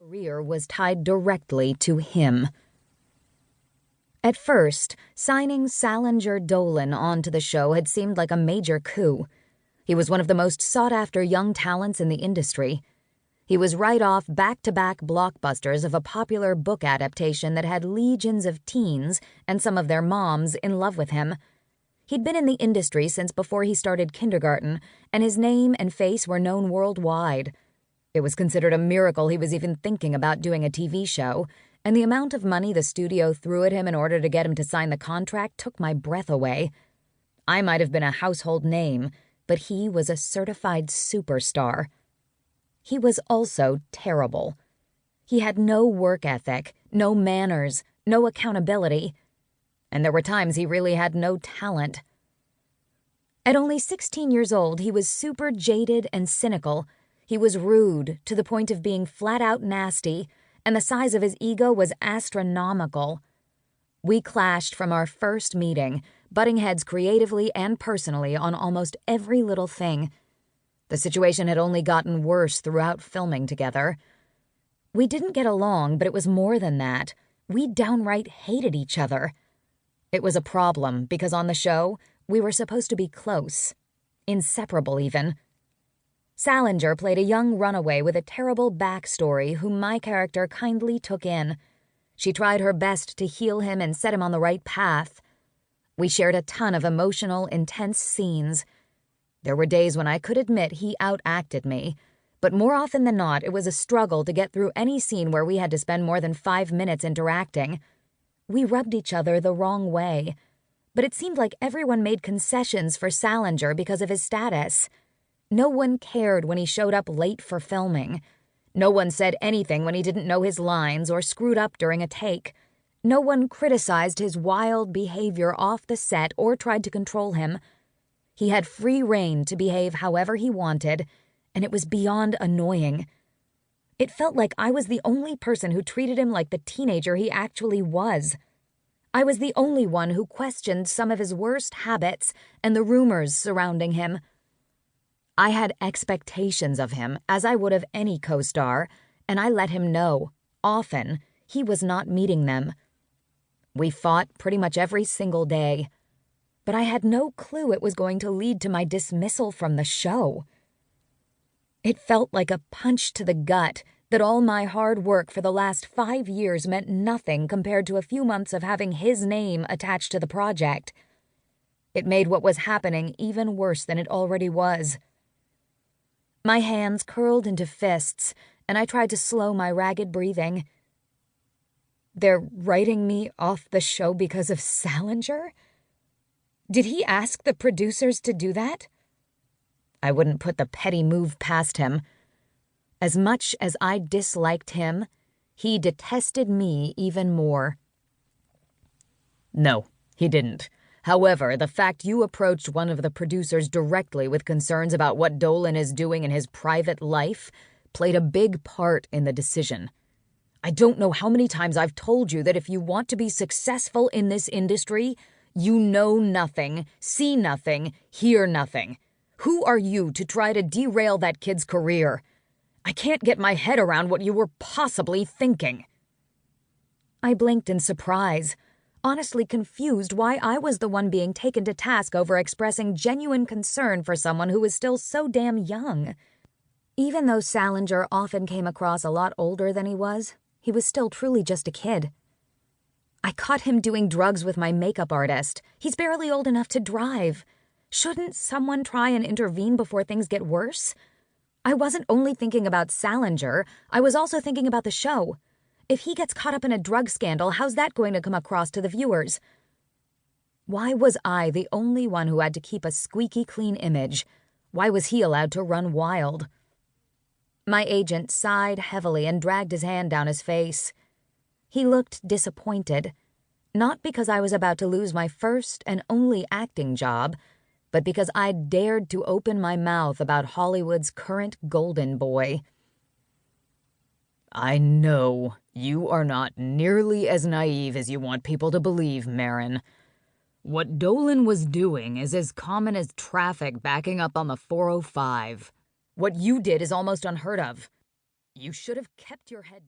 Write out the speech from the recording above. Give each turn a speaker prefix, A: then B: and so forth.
A: career was tied directly to him. At first, signing Salinger Dolan onto the show had seemed like a major coup. He was one of the most sought-after young talents in the industry. He was right off back-to-back blockbusters of a popular book adaptation that had legions of teens and some of their moms in love with him. He'd been in the industry since before he started kindergarten, and his name and face were known worldwide. It was considered a miracle he was even thinking about doing a TV show, and the amount of money the studio threw at him in order to get him to sign the contract took my breath away. I might have been a household name, but he was a certified superstar. He was also terrible. He had no work ethic, no manners, no accountability, and there were times he really had no talent. At only 16 years old, he was super jaded and cynical. He was rude to the point of being flat-out nasty, and the size of his ego was astronomical. We clashed from our first meeting, butting heads creatively and personally on almost every little thing. The situation had only gotten worse throughout filming together. We didn't get along, but it was more than that. We downright hated each other. It was a problem because on the show, we were supposed to be close. Inseparable, even. Salinger played a young runaway with a terrible backstory whom my character kindly took in. She tried her best to heal him and set him on the right path. We shared a ton of emotional, intense scenes. There were days when I could admit he outacted me, but more often than not, it was a struggle to get through any scene where we had to spend more than 5 minutes interacting. We rubbed each other the wrong way, but it seemed like everyone made concessions for Salinger because of his status. No one cared when he showed up late for filming. No one said anything when he didn't know his lines or screwed up during a take. No one criticized his wild behavior off the set or tried to control him. He had free rein to behave however he wanted, and it was beyond annoying. It felt like I was the only person who treated him like the teenager he actually was. I was the only one who questioned some of his worst habits and the rumors surrounding him. I had expectations of him, as I would of any co-star, and I let him know, often, he was not meeting them. We fought pretty much every single day, but I had no clue it was going to lead to my dismissal from the show. It felt like a punch to the gut that all my hard work for the last 5 years meant nothing compared to a few months of having his name attached to the project. It made what was happening even worse than it already was. My hands curled into fists, and I tried to slow my ragged breathing. They're writing me off the show because of Salinger? Did he ask the producers to do that? I wouldn't put the petty move past him. As much as I disliked him, he detested me even more. No, he didn't. However, the fact you approached one of the producers directly with concerns about what Dolan is doing in his private life played a big part in the decision. I don't know how many times I've told you that if you want to be successful in this industry, you know nothing, see nothing, hear nothing. Who are you to try to derail that kid's career? I can't get my head around what you were possibly thinking. I blinked in surprise, honestly confused why I was the one being taken to task over expressing genuine concern for someone who was still so damn young. Even though Salinger often came across a lot older than he was still truly just a kid. I caught him doing drugs with my makeup artist. He's barely old enough to drive. Shouldn't someone try and intervene before things get worse? I wasn't only thinking about Salinger, I was also thinking about the show. If he gets caught up in a drug scandal, how's that going to come across to the viewers? Why was I the only one who had to keep a squeaky clean image? Why was he allowed to run wild? My agent sighed heavily and dragged his hand down his face. He looked disappointed, not because I was about to lose my first and only acting job, but because I'd dared to open my mouth about Hollywood's current golden boy. I know you are not nearly as naive as you want people to believe, Maren. What Dolan was doing is as common as traffic backing up on the 405. What you did is almost unheard of. You should have kept your head down.